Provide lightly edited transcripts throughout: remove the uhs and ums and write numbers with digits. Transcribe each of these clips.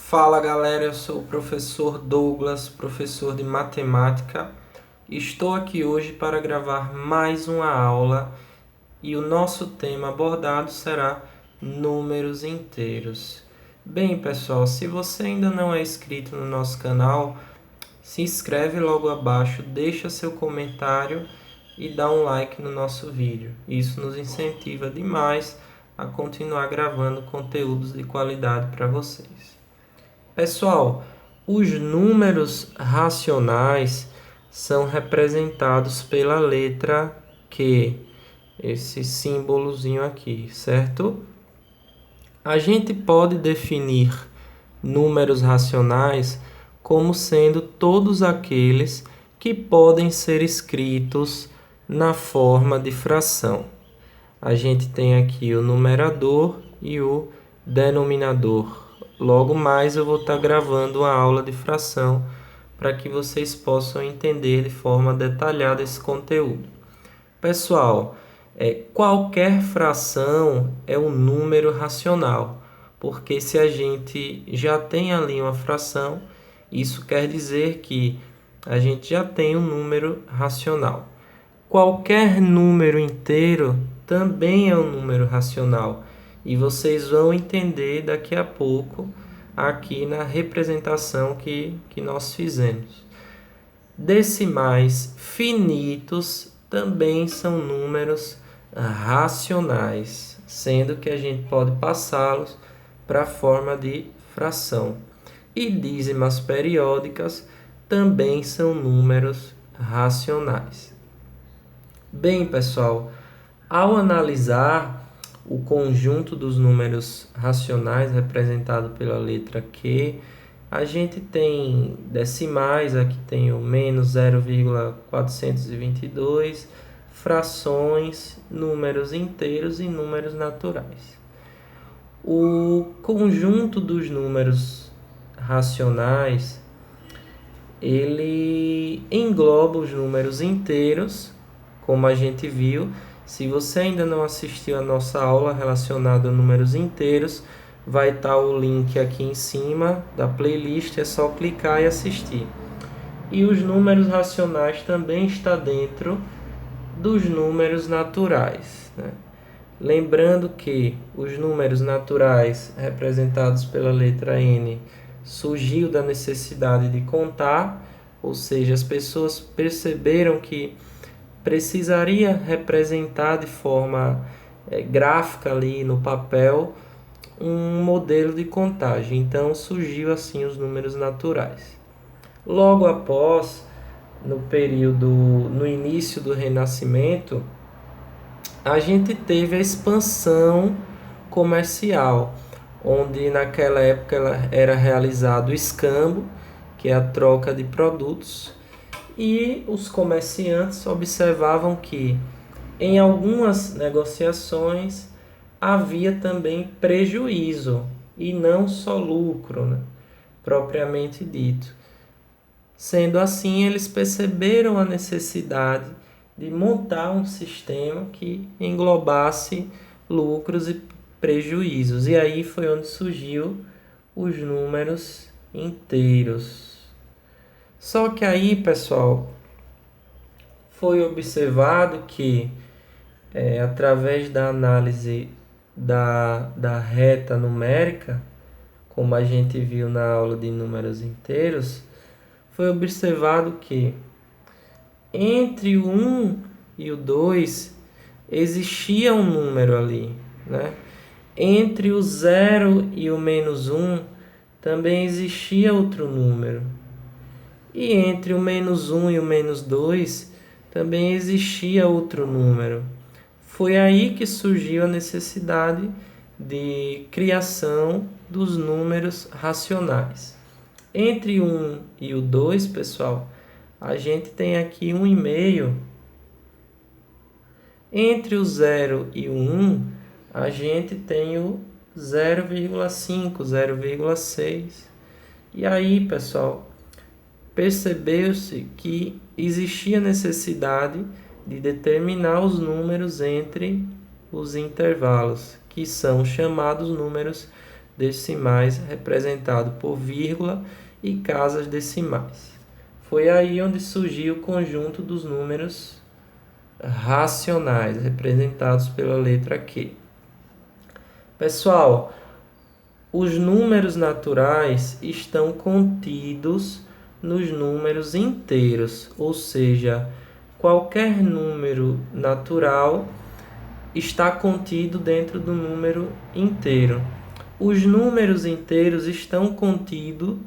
Fala galera, eu sou o professor Douglas, professor de matemática. Estou aqui hoje para gravar mais uma aula e o nosso tema abordado será números inteiros. Bem, pessoal, se você ainda não é inscrito no nosso canal, se inscreve logo abaixo, deixa seu comentário e dá um like no nosso vídeo. Isso nos incentiva demais a continuar gravando conteúdos de qualidade para vocês. Pessoal, os números racionais são representados pela letra Q, esse símbolozinho aqui, certo? A gente pode definir números racionais como sendo todos aqueles que podem ser escritos na forma de fração. A gente tem aqui o numerador e o denominador. Logo mais eu vou estar gravando uma aula de fração para que vocês possam entender de forma detalhada esse conteúdo. Pessoal, qualquer fração é um número racional, porque se a gente já tem ali uma fração, isso quer dizer que a gente já tem um número racional. Qualquer número inteiro também é um número racional. E vocês vão entender daqui a pouco aqui na representação que nós fizemos. Decimais finitos também são números racionais, sendo que a gente pode passá-los para a forma de fração. E dízimas periódicas também são números racionais. Bem, pessoal, ao analisar o conjunto dos números racionais representado pela letra Q, a gente tem decimais, aqui tem o menos 0,422, frações, números inteiros e números naturais. O conjunto dos números racionais, ele engloba os números inteiros, como a gente viu. Se você ainda não assistiu a nossa aula relacionada a números inteiros, vai estar o link aqui em cima da playlist, é só clicar e assistir. E os números racionais também estão dentro dos números naturais, né? Lembrando que os números naturais, representados pela letra N, surgiu da necessidade de contar, ou seja, as pessoas perceberam que precisaria representar de forma gráfica ali no papel um modelo de contagem. Então surgiu assim os números naturais. Logo após, no início do Renascimento, a gente teve a expansão comercial, onde naquela época era realizado o escambo, que é a troca de produtos, e os comerciantes observavam que em algumas negociações havia também prejuízo e não só lucro, né, propriamente dito. Sendo assim, eles perceberam a necessidade de montar um sistema que englobasse lucros e prejuízos. E aí foi onde surgiu os números inteiros. Só que aí, pessoal, foi observado que através da análise da reta numérica, como a gente viu na aula de números inteiros, foi observado que entre o 1 e o 2 existia um número ali, né? Entre o 0 e o menos 1 também existia outro número. E entre o menos 1 e o menos 2 também existia outro número. Foi aí que surgiu a necessidade de criação dos números racionais. Entre o 1 e o 2, pessoal, a gente tem aqui 1,5. Entre o 0 e o 1, a gente tem o 0,5, 0,6. E aí, pessoal, percebeu-se que existia necessidade de determinar os números entre os intervalos, que são chamados números decimais representado por vírgula e casas decimais. Foi aí onde surgiu o conjunto dos números racionais, representados pela letra Q. Pessoal, os números naturais estão contidos nos números inteiros, ou seja, qualquer número natural está contido dentro do número inteiro. Os números inteiros estão contidos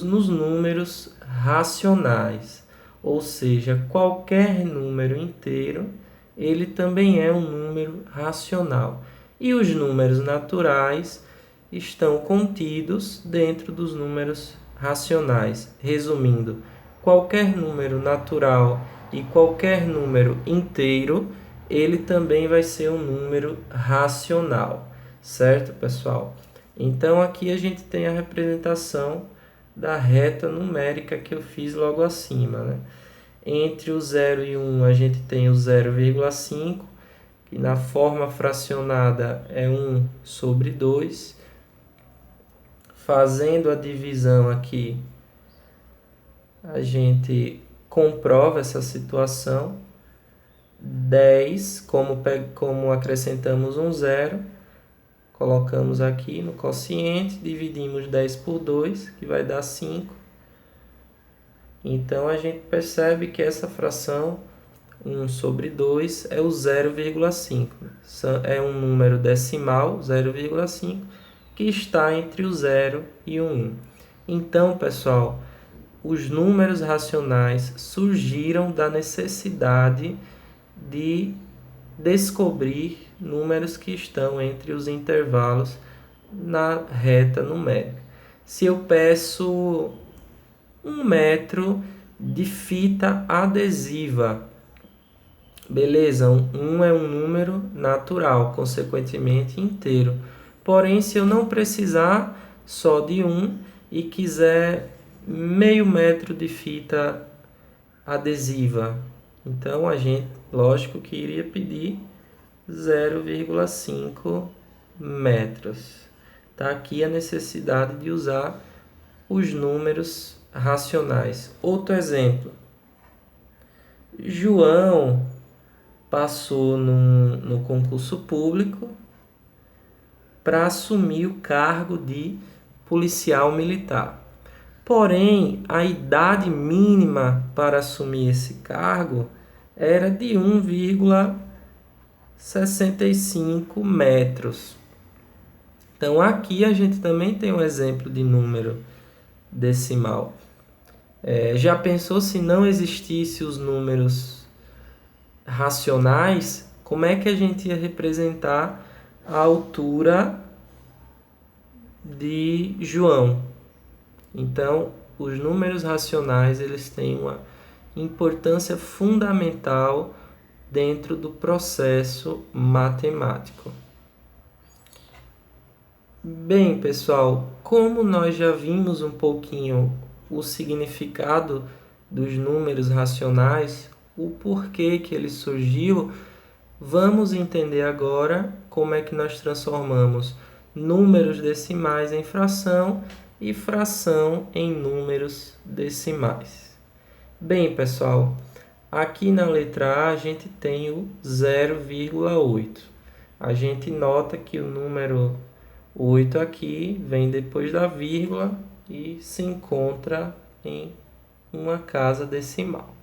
nos números racionais, ou seja, qualquer número inteiro, ele também é um número racional. E os números naturais estão contidos dentro dos números racionais. Resumindo, qualquer número natural e qualquer número inteiro, ele também vai ser um número racional, certo, pessoal? Então, aqui a gente tem a representação da reta numérica que eu fiz logo acima, né? Entre o 0 e 1, a gente tem o 0,5, que na forma fracionada é 1 sobre 2. Fazendo a divisão aqui, a gente comprova essa situação. 10, como acrescentamos um zero, colocamos aqui no quociente, dividimos 10 por 2, que vai dar 5. Então, a gente percebe que essa fração, 1 sobre 2, é o 0,5. É um número decimal, 0,5, que está entre o 0 e o 1. Então, pessoal, os números racionais surgiram da necessidade de descobrir números que estão entre os intervalos na reta numérica. Se eu peço 1 metro de fita adesiva, beleza, 1 é um número natural, consequentemente inteiro. Porém, se eu não precisar só de 1 e quiser meio metro de fita adesiva, então a gente, lógico que iria pedir 0,5 metros. Está aqui a necessidade de usar os números racionais. Outro exemplo. João passou no concurso público para assumir o cargo de policial militar. Porém, a idade mínima para assumir esse cargo era de 1,65 metros. Então, aqui a gente também tem um exemplo de número decimal. Já pensou se não existisse os números racionais? Como é que a gente ia representar a altura de João? Então, os números racionais, eles têm uma importância fundamental dentro do processo matemático. Bem, pessoal, como nós já vimos um pouquinho o significado dos números racionais, o porquê que ele surgiu, vamos entender agora como é que nós transformamos números decimais em fração e fração em números decimais. Bem, pessoal, aqui na letra A a gente tem o 0,8. A gente nota que o número 8 aqui vem depois da vírgula e se encontra em uma casa decimal.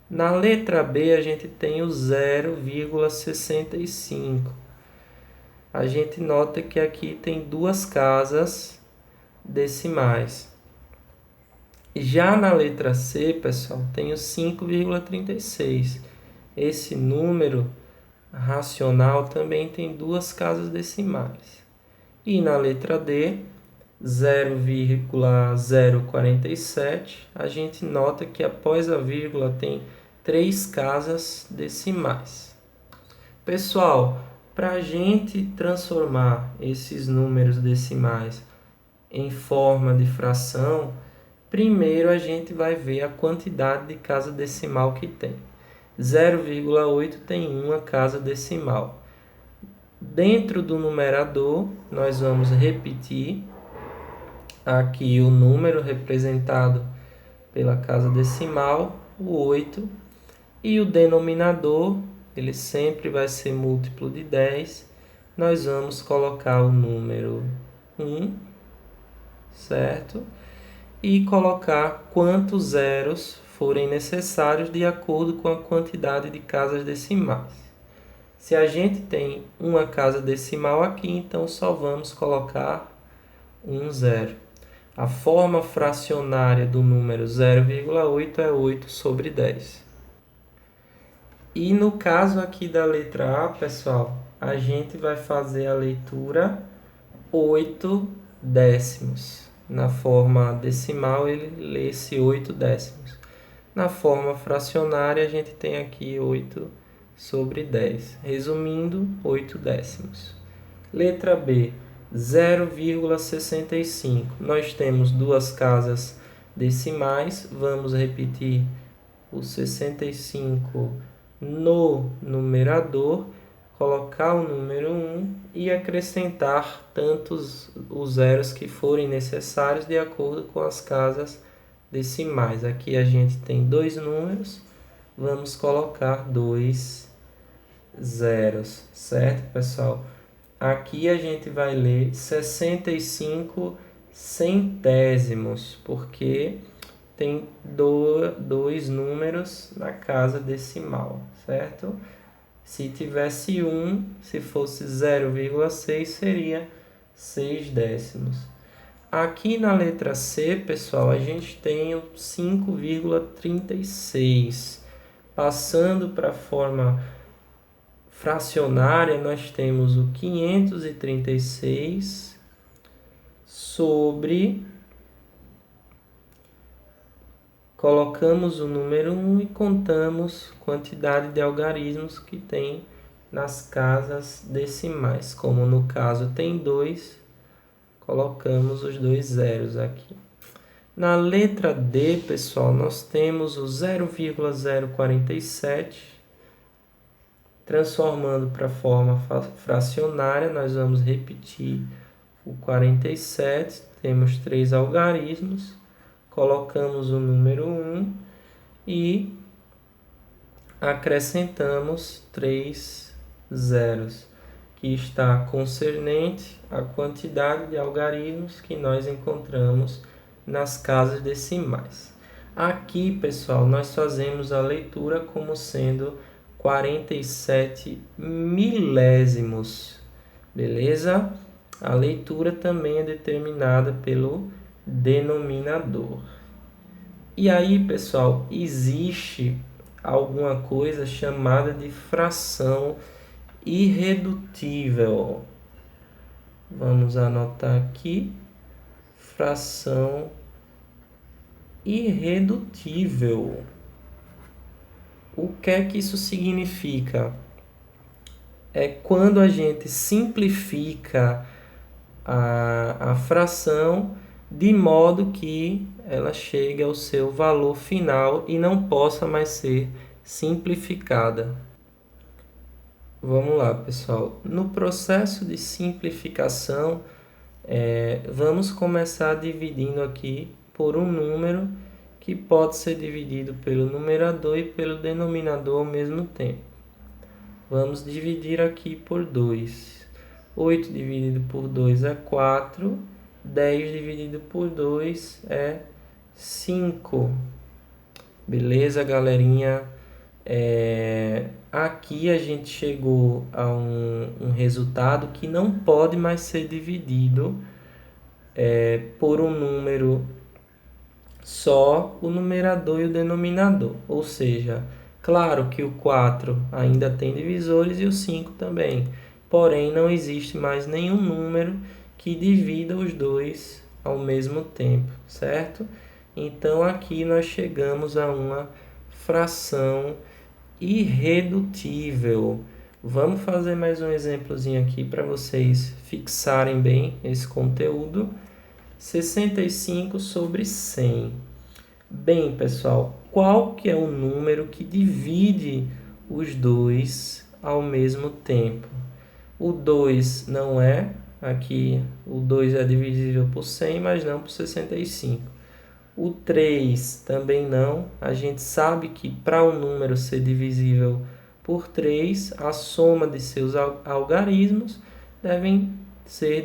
Na letra B a gente tem o 0,65. A gente nota que aqui tem duas casas decimais. Já na letra C, pessoal, tem o 5,36. Esse número racional também tem duas casas decimais. E na letra D, 0,047, a gente nota que após a vírgula tem 3 casas decimais. Pessoal, para a gente transformar esses números decimais em forma de fração, primeiro a gente vai ver a quantidade de casa decimal que tem. 0,8 tem uma casa decimal. Dentro do numerador, nós vamos repetir aqui o número representado pela casa decimal, o 8, e o denominador, ele sempre vai ser múltiplo de 10. Nós vamos colocar o número 1, certo? E colocar quantos zeros forem necessários de acordo com a quantidade de casas decimais. Se a gente tem uma casa decimal aqui, então só vamos colocar um zero. A forma fracionária do número 0,8 é 8 sobre 10. E no caso aqui da letra A, pessoal, a gente vai fazer a leitura 8 décimos. Na forma decimal, ele lê-se 8 décimos. Na forma fracionária, a gente tem aqui 8 sobre 10. Resumindo, 8 décimos. Letra B, 0,65. Nós temos duas casas decimais. Vamos repetir o 65 no numerador, colocar o número 1 e acrescentar tantos os zeros que forem necessários de acordo com as casas decimais. Aqui a gente tem dois números, vamos colocar 2 zeros, certo, pessoal? Aqui a gente vai ler 65 centésimos, porque tem dois números na casa decimal, certo? Se tivesse 1, se fosse 0,6, seria 6 décimos. Aqui na letra C, pessoal, a gente tem o 5,36. Passando para a forma fracionária, nós temos o 536 sobre... Colocamos o número 1 e contamos a quantidade de algarismos que tem nas casas decimais. Como no caso tem 2, colocamos os dois zeros aqui. Na letra D, pessoal, nós temos o 0,047. Transformando para a forma fracionária, nós vamos repetir o 47. Temos 3 algarismos. Colocamos o número 1 e acrescentamos 3 zeros, que está concernente à quantidade de algarismos que nós encontramos nas casas decimais. Aqui, pessoal, nós fazemos a leitura como sendo 47 milésimos, beleza? A leitura também é determinada pelo denominador. E aí, pessoal, existe alguma coisa chamada de fração irredutível. Vamos anotar aqui, fração irredutível. O que é que isso significa? É quando a gente simplifica a fração de modo que ela chegue ao seu valor final e não possa mais ser simplificada. Vamos lá, pessoal. No processo de simplificação, vamos começar dividindo aqui por um número que pode ser dividido pelo numerador e pelo denominador ao mesmo tempo. Vamos dividir aqui por 2. 8 dividido por 2 é 4. 10 dividido por 2 é 5. Beleza, galerinha? Aqui a gente chegou a um resultado que não pode mais ser dividido por um número só, o numerador e o denominador. Ou seja, claro que o 4 ainda tem divisores e o 5 também. Porém, não existe mais nenhum número que divida os dois ao mesmo tempo, certo? Então, aqui nós chegamos a uma fração irredutível. Vamos fazer mais um exemplozinho aqui para vocês fixarem bem esse conteúdo. 65 sobre 100. Bem, pessoal, qual que é o número que divide os dois ao mesmo tempo? O 2 não é, aqui o 2 é divisível por 100, mas não por 65. O 3 também não. A gente sabe que para um número ser divisível por 3, a soma de seus algarismos devem ser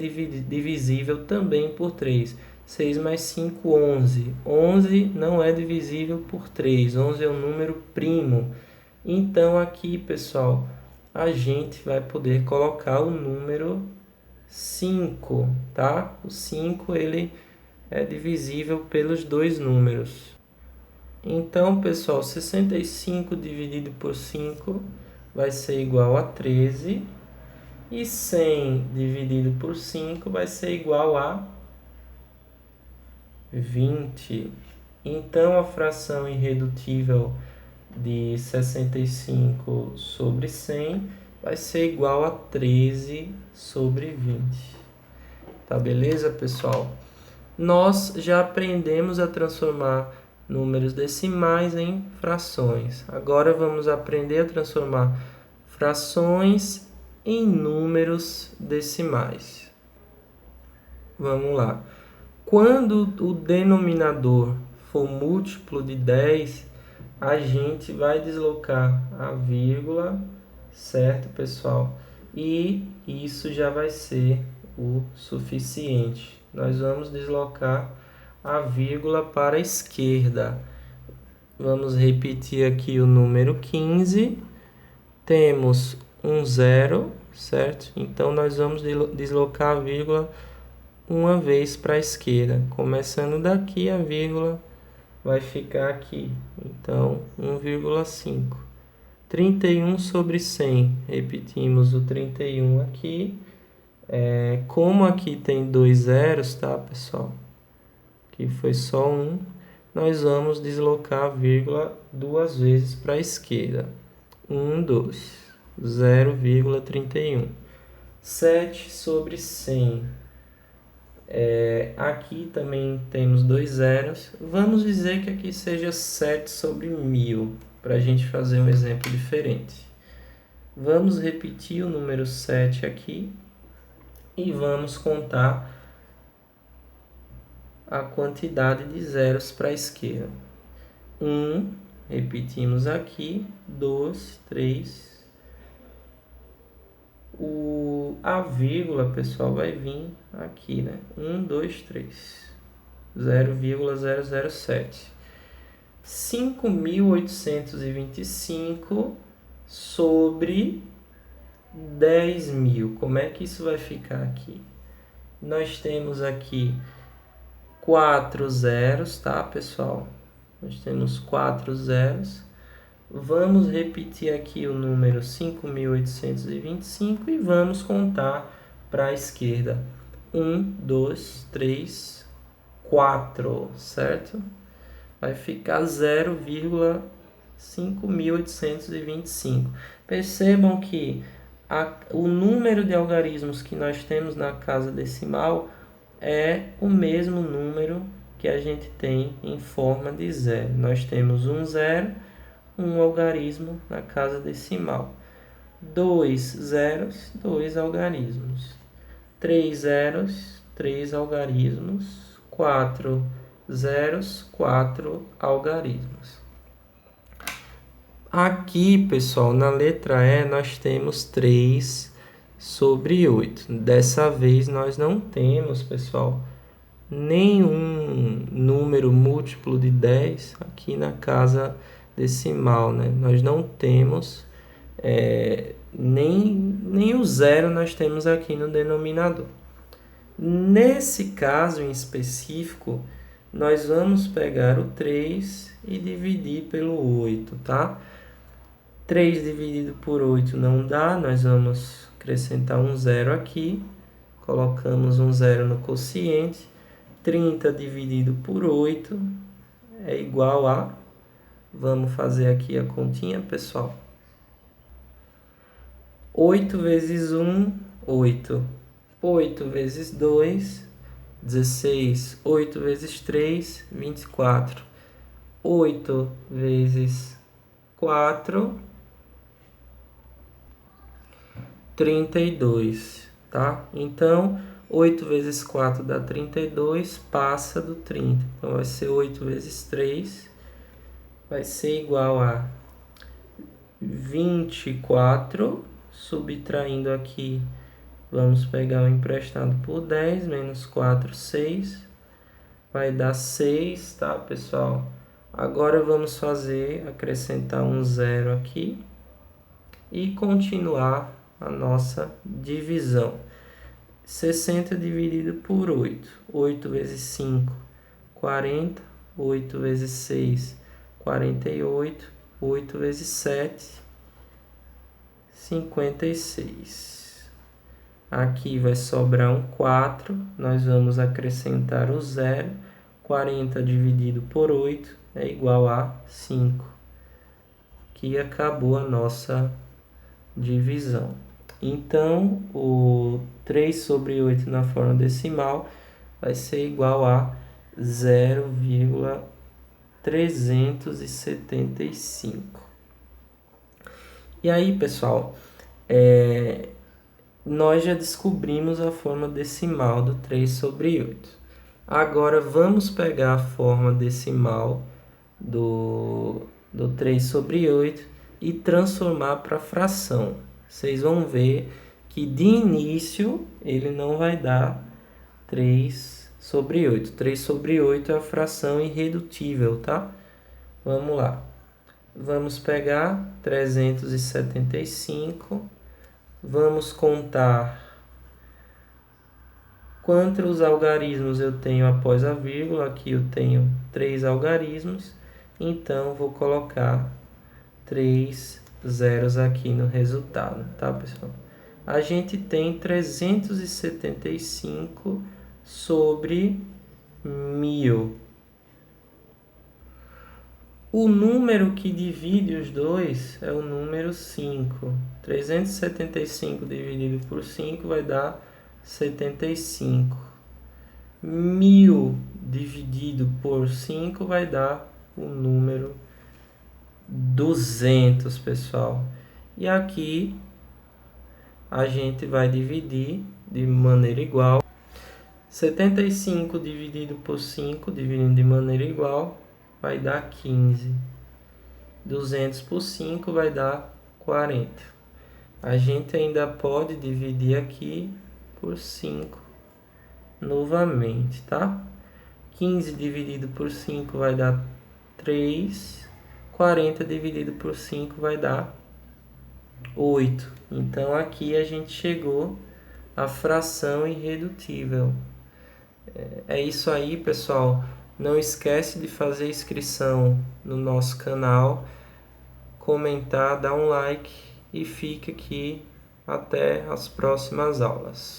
divisível também por 3. 6 mais 5, 11. 11 não é divisível por 3. 11 é um número primo. Então, aqui, pessoal, a gente vai poder colocar o número 5, tá? O 5, ele é divisível pelos dois números. Então, pessoal, 65 dividido por 5 vai ser igual a 13. E 100 dividido por 5 vai ser igual a 20. Então, a fração irredutível de 65 sobre 100 vai ser igual a 13 sobre 20. Tá beleza, pessoal? Nós já aprendemos a transformar números decimais em frações. Agora vamos aprender a transformar frações em números decimais. Vamos lá. Quando o denominador for múltiplo de 10, a gente vai deslocar a vírgula, certo, pessoal? E isso já vai ser o suficiente. Nós vamos deslocar a vírgula para a esquerda. Vamos repetir aqui o número 15. Temos um zero, certo? Então, nós vamos deslocar a vírgula uma vez para a esquerda. Começando daqui, a vírgula vai ficar aqui. Então, 1,5. 31 sobre 100. Repetimos o 31 aqui. Como aqui tem dois zeros, tá, pessoal? Aqui foi só um. Nós vamos deslocar a vírgula duas vezes para a esquerda. 1, 2. 0,31. 7 sobre 100. Aqui também temos dois zeros. Vamos dizer que aqui seja 7 sobre 1000, para a gente fazer um exemplo diferente. Vamos repetir o número 7 aqui e vamos contar a quantidade de zeros para a esquerda. 1, repetimos aqui, 2, 3. A vírgula, pessoal, vai vir aqui, né? 1, 2, 3. 0,007. 5.825 sobre 10.000. Como é que isso vai ficar aqui? Nós temos aqui 4 zeros, tá, pessoal? Nós temos 4 zeros. Vamos repetir aqui o número 5.825 e vamos contar para a esquerda. 1, 2, 3, 4, certo? Vai ficar 0,5.825. Percebam que o número de algarismos que nós temos na casa decimal é o mesmo número que a gente tem em forma de zero. Nós temos um zero, um algarismo na casa decimal. 2 zeros, 2 algarismos. 3 zeros, 3 algarismos. 4 zeros, 4 algarismos. Aqui, pessoal, na letra E, nós temos 3 sobre 8. Dessa vez, nós não temos, pessoal, nenhum número múltiplo de 10 aqui na casa decimal, né? Nós não temos nem o zero nós temos aqui no denominador. Nesse caso em específico, nós vamos pegar o 3 e dividir pelo 8, tá? 3 dividido por 8 não dá, nós vamos acrescentar um zero aqui, colocamos um zero no quociente. 30 dividido por 8 é igual a... Vamos fazer aqui a continha, pessoal. 8 vezes 1, 8. 8 vezes 2, 16. 8 vezes 3, 24. 8 vezes 4, 32, tá? Então, 8 vezes 4 dá 32, passa do 30. Então, vai ser 8 vezes 3, vai ser igual a 24, subtraindo aqui, vamos pegar o emprestado por 10, menos 4, 6, vai dar 6, tá, pessoal? Agora vamos acrescentar um zero aqui e continuar a nossa divisão. 60 dividido por 8. 8 vezes 5, 40. 8 vezes 6, 48. 8 vezes 7, 56. Aqui vai sobrar um 4. Nós vamos acrescentar o zero. 40 dividido por 8 é igual a 5. Que acabou a nossa divisão. Então, o 3 sobre 8 na forma decimal vai ser igual a 0,375. E aí, pessoal, nós já descobrimos a forma decimal do 3 sobre 8. Agora, vamos pegar a forma decimal do 3 sobre 8 e transformar para fração. Vocês vão ver que de início ele não vai dar 3 sobre 8. 3 sobre 8 é a fração irredutível, tá? Vamos lá. Vamos pegar 375. Vamos contar quantos algarismos eu tenho após a vírgula. Aqui eu tenho 3 algarismos. Então, vou colocar 3 zeros aqui no resultado, tá, pessoal? A gente tem 375 sobre 1000. O número que divide os dois é o número 5. 375 dividido por 5 vai dar 75. 1000 dividido por 5 vai dar o número 200, pessoal. E aqui a gente vai dividir de maneira igual. 75 dividido por 5, dividindo de maneira igual, vai dar 15. 200 por 5 vai dar 40. A gente ainda pode dividir aqui por 5 novamente, tá? 15 dividido por 5 vai dar 3. 40 dividido por 5 vai dar 8. Então, aqui a gente chegou à fração irredutível. É isso aí, pessoal. Não esquece de fazer inscrição no nosso canal, comentar, dar um like e fica aqui até as próximas aulas.